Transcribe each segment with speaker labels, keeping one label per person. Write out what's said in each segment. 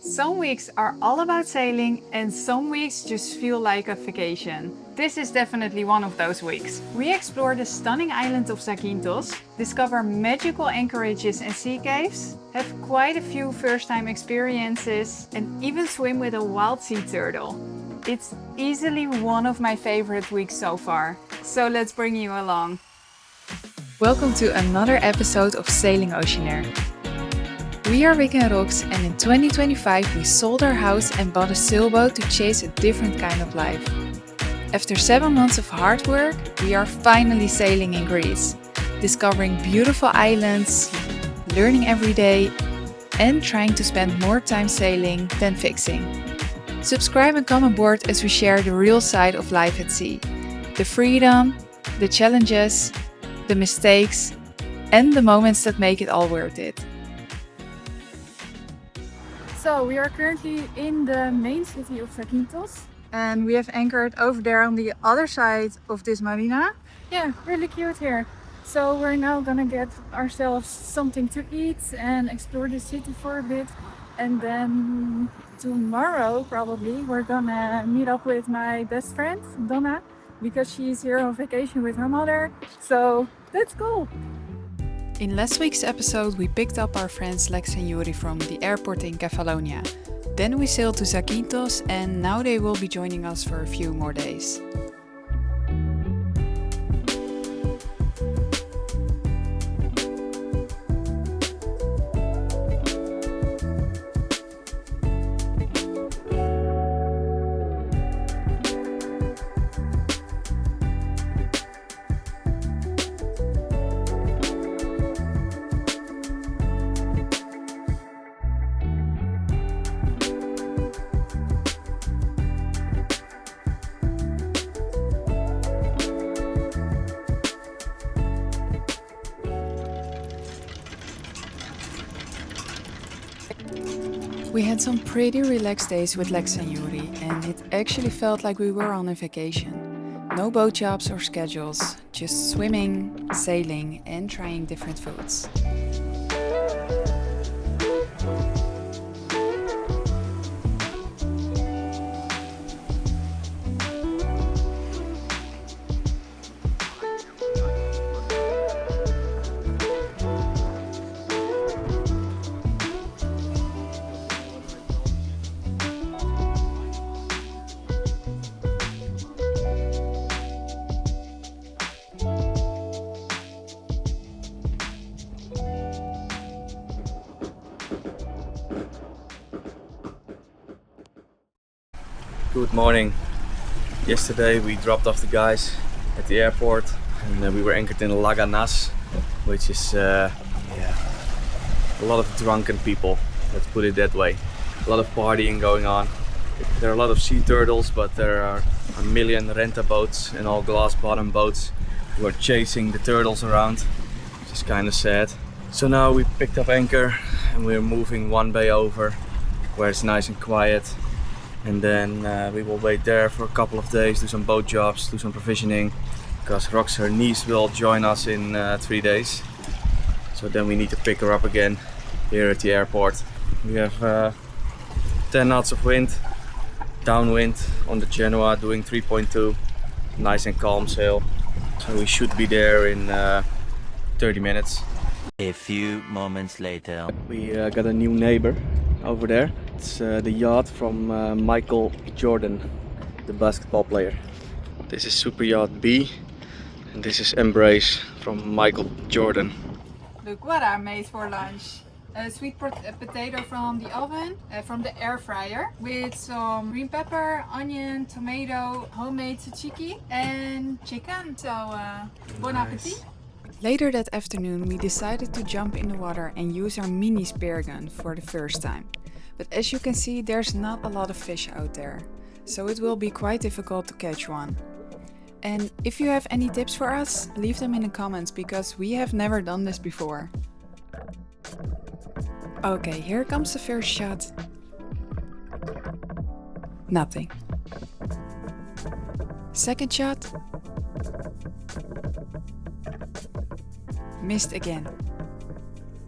Speaker 1: Some weeks are all about sailing and some weeks just feel like a vacation. This is definitely one of those weeks. We explore the stunning island of Zakynthos, discover magical anchorages and sea caves, have quite a few first-time experiences and even swim with a wild sea turtle. It's easily one of my favorite weeks so far, so let's bring you along. Welcome to another episode of Sailing Oceanair. We are Rick and Rox, and in 2025 we sold our house and bought a sailboat to chase a different kind of life. After 7 months of hard work, we are finally sailing in Greece, discovering beautiful islands, learning every day, and trying to spend more time sailing than fixing. Subscribe and come aboard as we share the real side of life at sea. The freedom, the challenges, the mistakes, and the moments that make it all worth it. So we are currently in the main city of Zakynthos and we have anchored over there on the other side of this marina. Yeah, really cute here. So we're now gonna get ourselves something to eat and explore the city for a bit. And then tomorrow probably we're gonna meet up with my best friend, Donna, because she's here on vacation with her mother. So that's cool. In last week's episode, we picked up our friends Lex and Yuri from the airport in Kefalonia. Then we sailed to Zakynthos and now they will be joining us for a few more days. We had some pretty relaxed days with Lex and Yuri, and it actually felt like we were on a vacation. No boat jobs or schedules, just swimming, sailing, and trying different foods.
Speaker 2: Good morning. Yesterday we dropped off the guys at the airport and we were anchored in Laganas, which is a lot of drunken people, let's put it that way. A lot of partying going on. There are a lot of sea turtles, but there are a million renta boats and all glass bottom boats who are chasing the turtles around, which is kind of sad. So now we picked up anchor and we're moving one bay over where it's nice and quiet. And then we will wait there for a couple of days, do some boat jobs, do some provisioning, because Rox, her niece, will join us in 3 days. So then we need to pick her up again here at the airport. We have 10 knots of wind, downwind on the Genoa, doing 3.2, nice and calm sail. So we should be there in 30 minutes.
Speaker 3: A few moments later.
Speaker 2: We got a new neighbor over there. It's the yacht from Michael Jordan, the basketball player. This is Super Yacht B and this is Embrace from Michael Jordan.
Speaker 1: Look what I made for lunch. A sweet potato from the oven, from the air fryer, with some green pepper, onion, tomato, homemade tzatziki and chicken. So bon appetit! Later that afternoon we decided to jump in the water and use our mini spear gun for the first time. But as you can see, there's not a lot of fish out there, so it will be quite difficult to catch one. And if you have any tips for us, leave them in the comments, because we have never done this before. Okay, here comes the first shot. Nothing. Second shot. Missed again.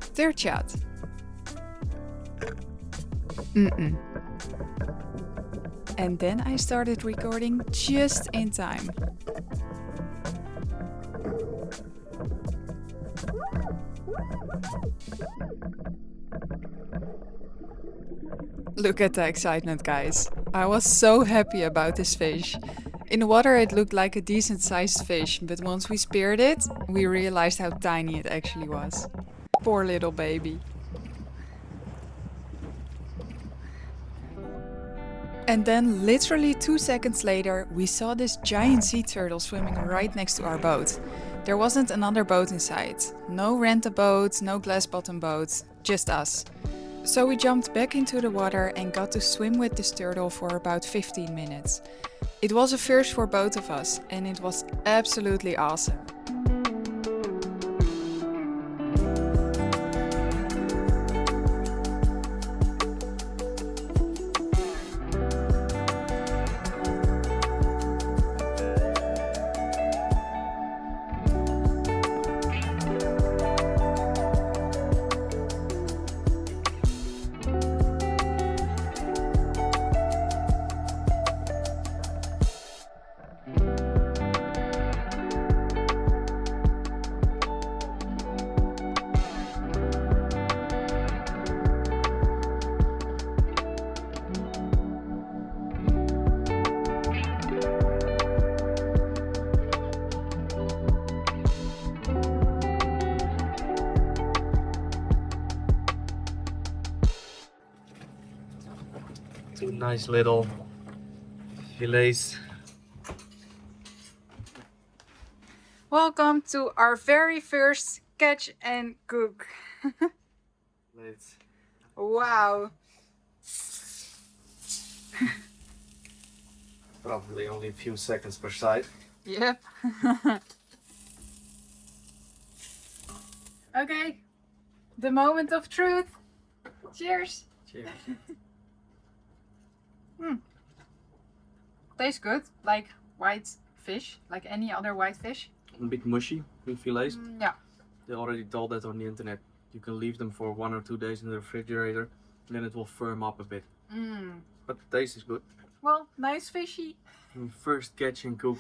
Speaker 1: Third shot. And then I started recording just in time. Look at the excitement, guys. I was so happy about this fish. In the water it looked like a decent sized fish, but once we speared it, we realized how tiny it actually was. Poor little baby. And then literally 2 seconds later, we saw this giant sea turtle swimming right next to our boat. There wasn't another boat in sight. No rent-a-boat, no glass-bottom boat, just us. So we jumped back into the water and got to swim with this turtle for about 15 minutes. It was a first for both of us and it was absolutely awesome.
Speaker 2: Two nice little fillets.
Speaker 1: Welcome to our very first catch and cook.
Speaker 2: Let's
Speaker 1: Wow.
Speaker 2: probably only a few seconds per side.
Speaker 1: Yep. Okay. The moment of truth. Cheers.
Speaker 2: Cheers.
Speaker 1: Tastes good, like white fish, like any other white fish.
Speaker 2: A bit mushy with fillets.
Speaker 1: Yeah.
Speaker 2: They already told that on the internet. You can leave them for 1 or 2 days in the refrigerator, and then it will firm up a bit. But the taste is good.
Speaker 1: Well, nice fishy.
Speaker 2: First catch and cook.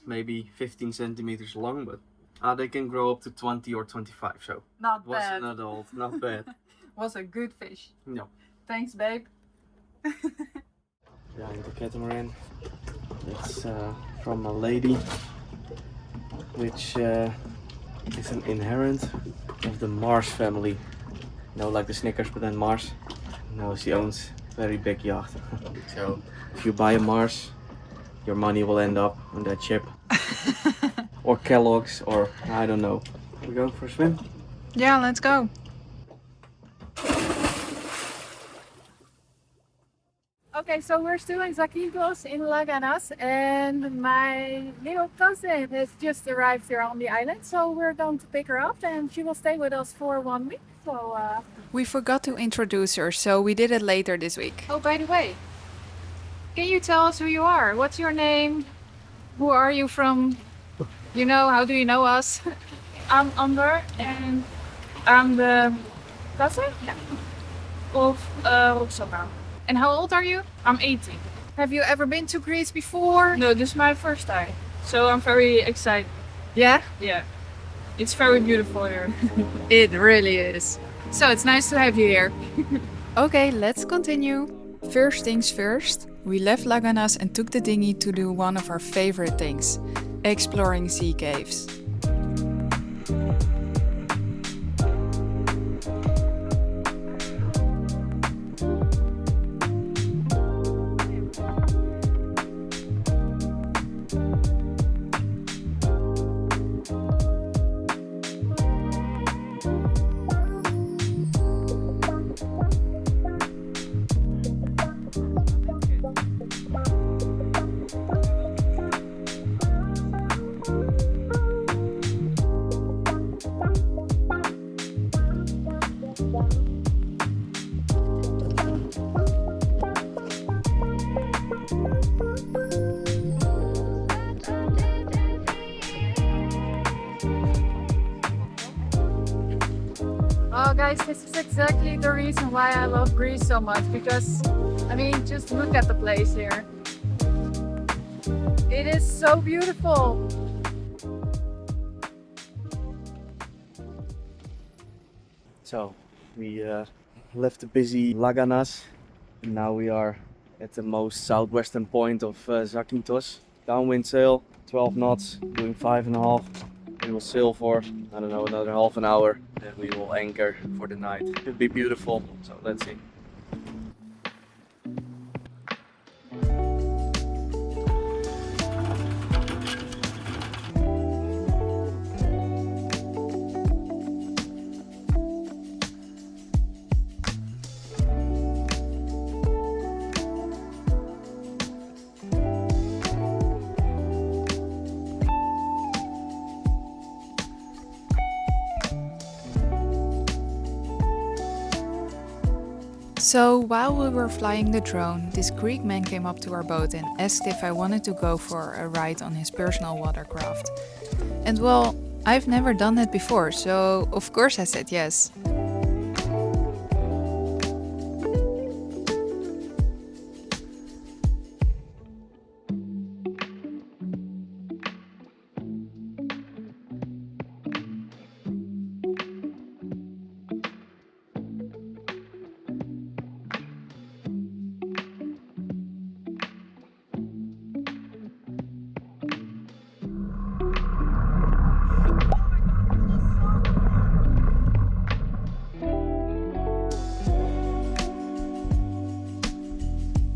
Speaker 2: Maybe 15 centimeters long, but they can grow up to 20 or 25, so
Speaker 1: Not
Speaker 2: it was
Speaker 1: bad.
Speaker 2: an adult, not bad.
Speaker 1: Was a good fish.
Speaker 2: No.
Speaker 1: Thanks, babe.
Speaker 2: Behind the catamaran, it's from a lady, which is an inherent of the Mars family. You know, like the Snickers, but then Mars. No, she owns a very big yacht. So if you buy a Mars, your money will end up on that ship. Or Kellogg's, or I don't know. We going for a swim?
Speaker 1: Yeah, let's go. Okay, so we're still in Zakynthos in Laganas, and my little cousin has just arrived here on the island, so we're going to pick her up and she will stay with us for 1 week. So we forgot to introduce her, so we did it later this week. Oh, by the way, can you tell us who you are? What's your name? Who are you from? You know, how do you know us?
Speaker 4: I'm Amber and I'm the cousin of Roxana.
Speaker 1: And how old are you?
Speaker 4: I'm 18.
Speaker 1: Have you ever been to Greece before?
Speaker 4: No, this is my first time. So I'm very excited.
Speaker 1: Yeah?
Speaker 4: Yeah. It's very beautiful here.
Speaker 1: It really is. So it's nice to have you here. Okay, let's continue. First things first, we left Laganas and took the dinghy to do one of our favorite things, exploring sea caves. Guys, this is exactly the reason why I love Greece so much, because I mean, just look at the place here. It is so beautiful.
Speaker 2: So we left the busy Laganas and now we are at the most southwestern point of Zakynthos. Downwind sail, 12 knots, doing 5.5. We will sail for, I don't know, another half an hour. Then we will anchor for the night. It'll be beautiful, so let's see.
Speaker 1: So while we were flying the drone, this Greek man came up to our boat and asked if I wanted to go for a ride on his personal watercraft. And well, I've never done that before, so of course I said yes.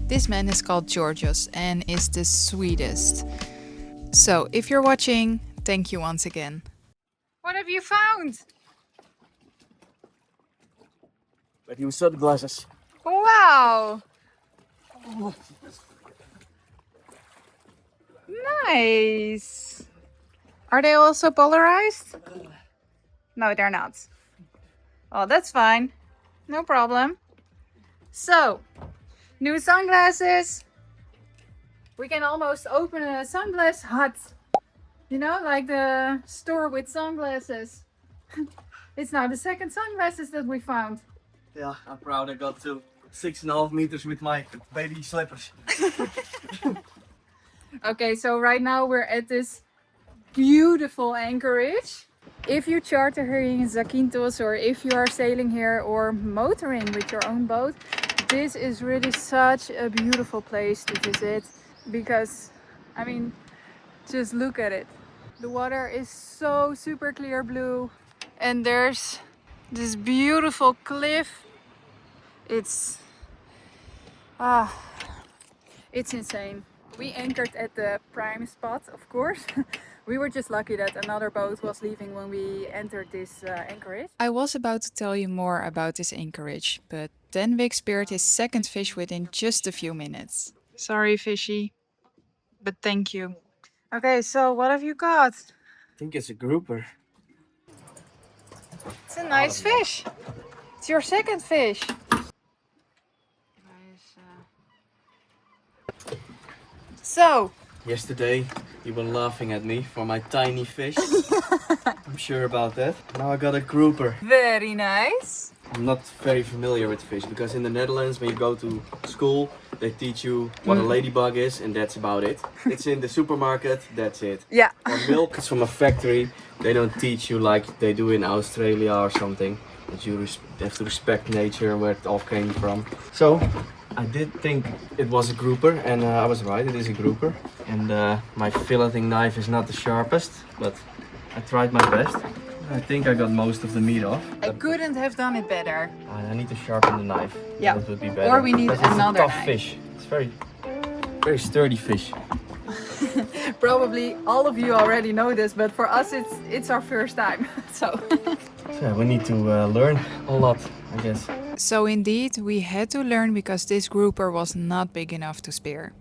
Speaker 1: This man is called Georgios and is the sweetest. So if you're watching, thank you once again. What have you found?
Speaker 2: But you sunglasses.
Speaker 1: Wow! Nice! Are they also polarized? No, they're not. Oh, that's fine. No problem. So, new sunglasses. We can almost open a sunglass hut. You know, like the store with sunglasses. It's now the second sunglasses that we found.
Speaker 2: Yeah, I'm proud I got to 6.5 meters with my baby slippers.
Speaker 1: Okay, so right now we're at this beautiful anchorage. If you charter here in Zakynthos, or if you are sailing here or motoring with your own boat, this is really such a beautiful place to visit, because I mean, just look at it. The water is so super clear blue and there's this beautiful cliff. It's insane. We anchored at the prime spot, of course. We were just lucky that another boat was leaving when we entered this anchorage. I was about to tell you more about this anchorage, but then Vic speared his second fish within just a few minutes. Sorry, fishy, but thank you. Okay, so what have you got?
Speaker 2: I think it's a grouper.
Speaker 1: It's a nice fish. It's your second fish. So,
Speaker 2: Yesterday you were laughing at me for my tiny fish. I'm sure about that. Now I got a grouper.
Speaker 1: very nice.
Speaker 2: I'm not very familiar with fish because in the Netherlands when you go to school they teach you what a ladybug is and that's about it. It's in the supermarket, that's it.
Speaker 1: Yeah.
Speaker 2: Or milk, it's from a factory. They don't teach you like they do in Australia or something. That you have to respect nature, where it all came from. So I did think it was a grouper and I was right, it is a grouper. And my filleting knife is not the sharpest, but I tried my best. I think I got most of the meat off.
Speaker 1: I couldn't have done it better.
Speaker 2: I need to sharpen the knife.
Speaker 1: Yeah.
Speaker 2: That would be better.
Speaker 1: Or we need
Speaker 2: Because
Speaker 1: another
Speaker 2: it's a tough
Speaker 1: knife.
Speaker 2: fish. It's very sturdy fish.
Speaker 1: Probably all of you already know this, but for us it's our first time. So
Speaker 2: So we need to learn a lot, I guess.
Speaker 1: So indeed, we had to learn because this grouper was not big enough to spear.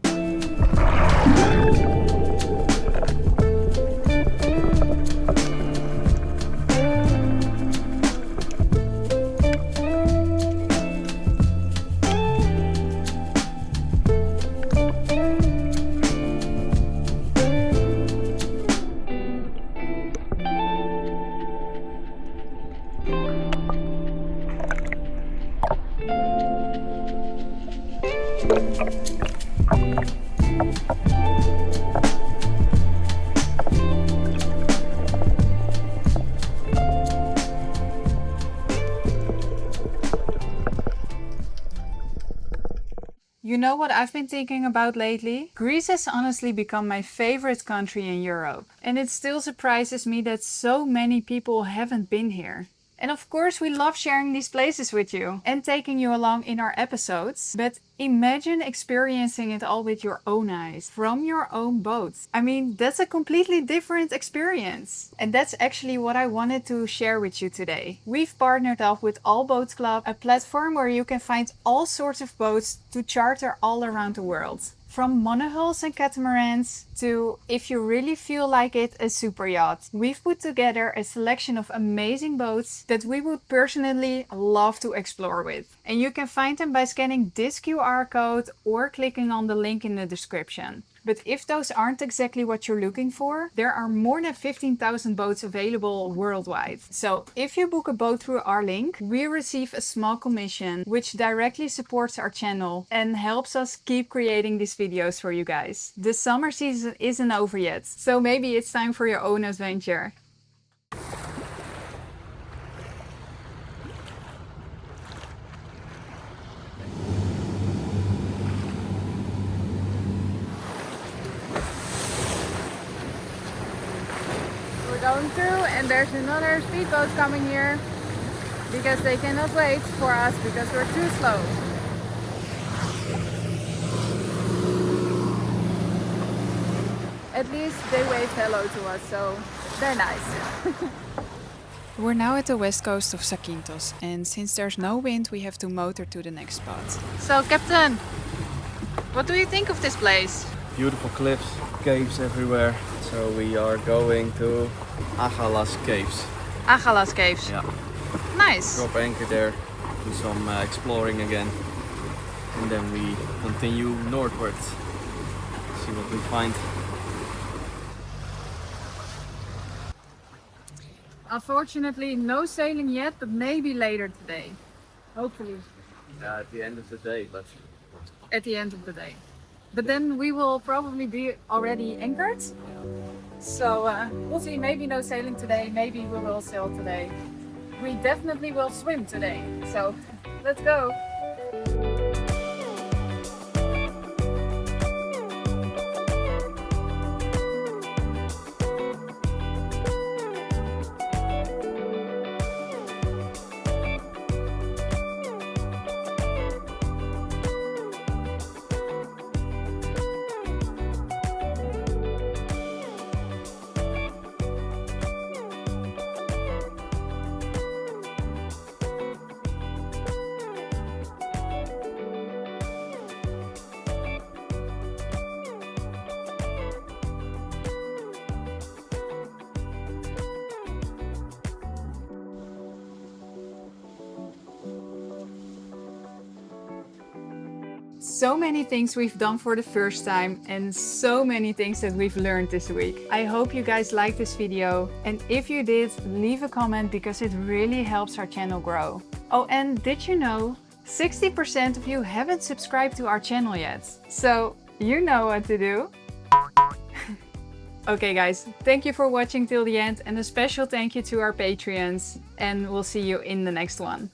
Speaker 1: You know what I've been thinking about lately? Greece has honestly become my favorite country in Europe. And it still surprises me that so many people haven't been here. And of course we love sharing these places with you and taking you along in our episodes. But imagine experiencing it all with your own eyes, from your own boat. I mean, that's a completely different experience. And that's actually what I wanted to share with you today. We've partnered up with All Boats Club, a platform where you can find all sorts of boats to charter all around the world. From monohulls and catamarans to, if you really feel like it, a super yacht. We've put together a selection of amazing boats that we would personally love to explore with. And you can find them by scanning this QR code or clicking on the link in the description. But if those aren't exactly what you're looking for, there are more than 15,000 boats available worldwide. So if you book a boat through our link, we receive a small commission, which directly supports our channel and helps us keep creating these videos for you guys. The summer season isn't over yet, so maybe it's time for your own adventure. Going through, and there's another speedboat coming here because they cannot wait for us because we're too slow. At least they waved hello to us, so they're nice. We're now at the west coast of Zakynthos, and since there's no wind, we have to motor to the next spot. So, Captain, what do you think of this place?
Speaker 2: Beautiful cliffs, caves everywhere. So we are going to Agalas Caves.
Speaker 1: Agalas Caves.
Speaker 2: Yeah.
Speaker 1: Nice.
Speaker 2: Drop anchor there, do some exploring again, and then we continue northwards. See what we find.
Speaker 1: Unfortunately, no sailing yet, but maybe later today. Hopefully.
Speaker 2: Yeah, at the end of the day, but
Speaker 1: At the end of the day. But then we will probably be already anchored. So we'll see, maybe no sailing today, maybe we will sail today. We definitely will swim today. So let's go. So many things we've done for the first time and so many things that we've learned this week. I hope you guys liked this video, and if you did, leave a comment because it really helps our channel grow. Oh, and did you know 60% of you haven't subscribed to our channel yet? So you know what to do. Okay guys, thank you for watching till the end, and a special thank you to our Patreons, and we'll see you in the next one.